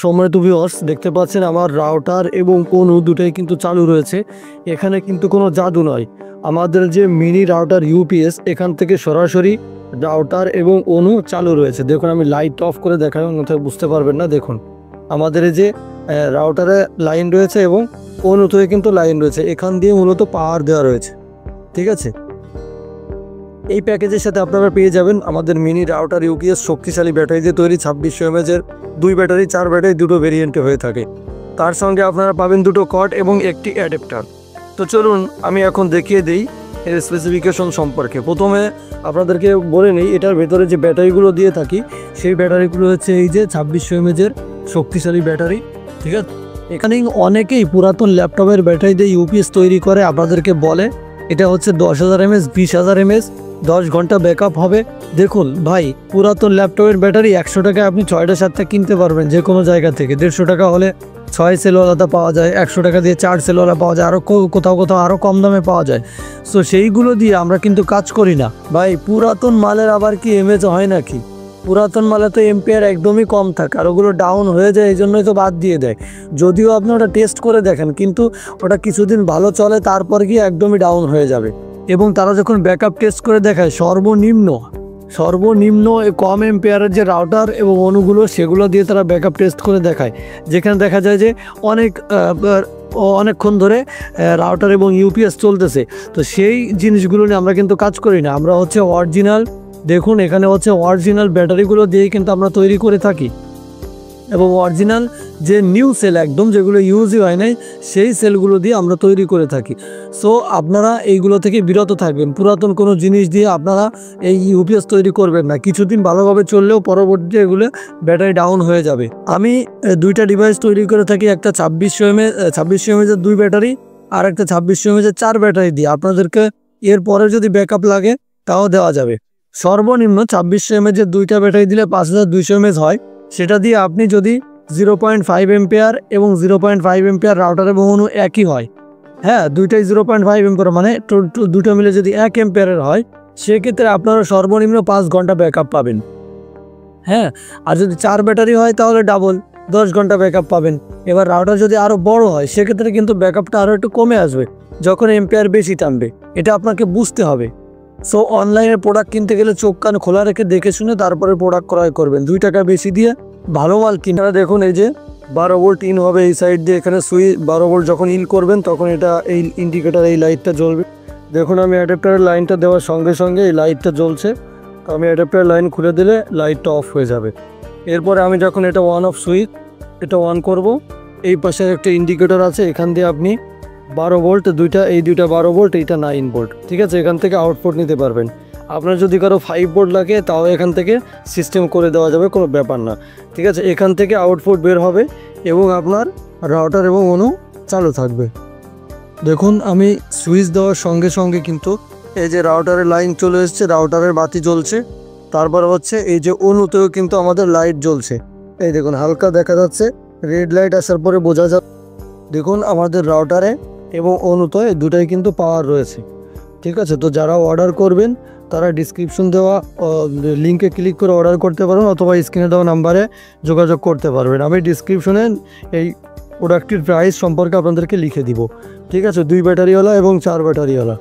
সম্মানিত ভিউয়ার্স, দেখতে পাচ্ছেন আমার রাউটার এবং অনু দুটোই কিন্তু চালু রয়েছে। এখানে কিন্তু কোনো জাদু নয়। আমাদের যে মিনি রাউটার ইউপিএস, এখান থেকে সরাসরি রাউটার এবং অনু চালু রয়েছে। দেখুন, আমি লাইট অফ করে দেখাই, অন্যথায় বুঝতে পারবেন না। দেখুন, আমাদের এই যে রাউটারে লাইন রয়েছে এবং অনুতে কিন্তু লাইন রয়েছে, এখান দিয়ে মূলত পাওয়ার দেওয়া রয়েছে। ঠিক আছে, এই প্যাকেজের সাথে আপনারা পেয়ে যাবেন আমাদের মিনি রাউটার ইউপিএস শক্তিশালী ব্যাটারি দিয়ে তৈরি 2600 mAh-এর 2 ব্যাটারি 4 ব্যাটারি দুটো ভেরিয়েন্টে হয়ে থাকে। তার সঙ্গে আপনারা পাবেন দুটো কর্ড এবং একটি অ্যাডাপ্টার। তো চলুন আমি এখন দেখিয়ে দিই এর স্পেসিফিকেশন সম্পর্কে। প্রথমে আপনাদেরকে বলে নিই, এটার ভেতরে যে ব্যাটারিগুলো দিয়ে থাকি সেই ব্যাটারিগুলো হচ্ছে এই যে 2600 mAh-এর শক্তিশালী ব্যাটারি। ঠিক আছে, এখানে অনেকেই পুরাতন ল্যাপটপের ব্যাটারি দিয়ে ইউপিএস তৈরি করে আপনাদেরকে বলে এটা হচ্ছে 10,000 mAh 20,000 mAh 10 ঘন্টা ব্যাকআপ হবে। দেখুন ভাই, পুরাতন ল্যাপটপের ব্যাটারি 100 টাকায় আপনি 6টা 7টা কিনতে পারবেন যে কোনো জায়গা থেকে। 150 টাকা হলে 6 সেলওয়ালাটা পাওয়া যায়, 100 টাকা দিয়ে 4 সেলওয়ালা পাওয়া যায়, আরও কোথাও কোথাও আরও কম দামে পাওয়া যায়। সো সেইগুলো দিয়ে আমরা কিন্তু কাজ করি না ভাই। পুরাতন মালের আবার কি এমএজ হয় নাকি? পুরাতন মালে তো এম্পিয়ার একদমই কম থাকে, আর ওগুলো ডাউন হয়ে যায়, এই জন্যই তো বাদ দিয়ে দেয়। যদিও আপনি ওটা টেস্ট করে দেখেন, কিন্তু ওটা কিছুদিন ভালো চলে, তারপর গিয়ে একদমই ডাউন হয়ে যাবে। এবং তারা যখন ব্যাকআপ টেস্ট করে দেখায় সর্বনিম্ন কম এম্পিয়ারের যে রাউটার এবং অনুগুলো, সেগুলো দিয়ে তারা ব্যাকআপ টেস্ট করে দেখায়, যেখানে দেখা যায় যে অনেকক্ষণ ধরে রাউটার এবং ইউপিএস চলতেছে। তো সেই জিনিসগুলো নিয়ে আমরা কিন্তু কাজ করি না। আমরা হচ্ছে অরিজিনাল, দেখুন এখানে হচ্ছে অরিজিনাল ব্যাটারিগুলো দিয়েই কিন্তু আমরা তৈরি করে থাকি, এবং অরিজিনাল যে নিউ সেল একদম যেগুলো ইউজই হয় নাই সেই সেলগুলো দিয়ে আমরা তৈরি করে থাকি। সো আপনারা এইগুলো থেকে বিরত থাকবেন। পুরাতন কোনো জিনিস দিয়ে আপনারা এই ইউপিএস তৈরি করবেন না। কিছুদিন ভালোভাবে চললেও পরবর্তীতে এগুলো ব্যাটারি ডাউন হয়ে যাবে। আমি দুইটা ডিভাইস তৈরি করে থাকি, একটা 2600 mAh-এর 2 ব্যাটারি আর একটা 2600 mAh-এর 4 ব্যাটারি দিয়ে। আপনাদেরকে এরপরে যদি ব্যাকআপ লাগে তাও দেওয়া যাবে। সর্বনিম্ন 2600 mAh-এর 2টা ব্যাটারি দিলে 5200 mAh হয়। সেটা দিয়ে আপনি যদি 0.5 এম্পিয়ার এবং 0.5 এম্পিয়ার রাউটার এবং অনু একই হয়, হ্যাঁ দুইটাই 0.5 এম্পিয়ার, মানে দুটো মিলে যদি 1 এম্পিয়ারের হয়, সেক্ষেত্রে আপনারা সর্বনিম্ন 5 ঘন্টা ব্যাকআপ পাবেন। হ্যাঁ, আর যদি 4 ব্যাটারি হয় তাহলে ডাবল 10 ঘন্টা ব্যাকআপ পাবেন। এবার রাউটার যদি আরও বড় হয়, সেক্ষেত্রে কিন্তু ব্যাকআপটা আরও একটু কমে আসবে যখন এম্পিয়ার বেশি টানবে। এটা আপনাকে বুঝতে হবে। সো অনলাইনে প্রোডাক্ট কিনতে গেলে চোখ কান খোলা রেখে দেখে শুনে তারপরে প্রোডাক্ট ক্রয় করবেন। 2 টাকা বেশি দিয়ে ভালো মাল কিনে। দেখুন এই যে 12 ভোল্ট ইন হবে এই সাইড দিয়ে, এখানে সুইচ 12 ভোল্ট যখন ইন করবেন তখন এটা এই ইন্ডিকেটার এই লাইটটা জ্বলবে। দেখুন আমি অ্যাডাপ্টারের লাইনটা দেওয়ার সঙ্গে সঙ্গে এই লাইটটা জ্বলছে। আমি অ্যাডাপ্টারের লাইন খুলে দিলে লাইটটা অফ হয়ে যাবে। এরপরে আমি যখন এটা অন অফ সুইচ এটা অন করব, এই পাশে একটা ইন্ডিকেটর আছে, এখান দিয়ে আপনি 12 ভোল্ট এই দুইটা 12 ভোল্ট, এইটা 9 ভোল্ট। ঠিক আছে, এখান থেকে আউটপুট নিতে পারবেন। আপনার যদি কারো 5 ভোল্ট লাগে তাও এখান থেকে সিস্টেম করে দেওয়া যাবে, কোনো ব্যাপার না। ঠিক আছে, এখান থেকে আউটপুট বের হবে এবং আপনার রাউটার এবং অনু চালু থাকবে। দেখুন আমি সুইচ দেওয়ার সঙ্গে সঙ্গে কিন্তু এই যে রাউটারের লাইন চলে এসছে, রাউটারের বাতি জ্বলছে। তারপর হচ্ছে এই যে অনুতেও কিন্তু আমাদের লাইট জ্বলছে। এই দেখুন হালকা দেখা যাচ্ছে, রেড লাইট আসার পরে বোঝা যাবে। দেখুন আমাদের রাউটারে এবং অনুতে দুটাই কিন্তু পাওয়ার রয়েছে। ঠিক আছে, তো যারা অর্ডার করবেন তারা ডিসক্রিপশন দেওয়া লিঙ্কে ক্লিক করে অর্ডার করতে পারবেন, অথবা স্ক্রিনে দেওয়া নাম্বারে যোগাযোগ করতে পারবেন। আমি ডিসক্রিপশনে এই প্রোডাক্টটির প্রাইস সম্পর্কে আপনাদেরকে লিখে দিব। ঠিক আছে, 2 ব্যাটারিওয়ালা এবং 4 ব্যাটারিওয়ালা।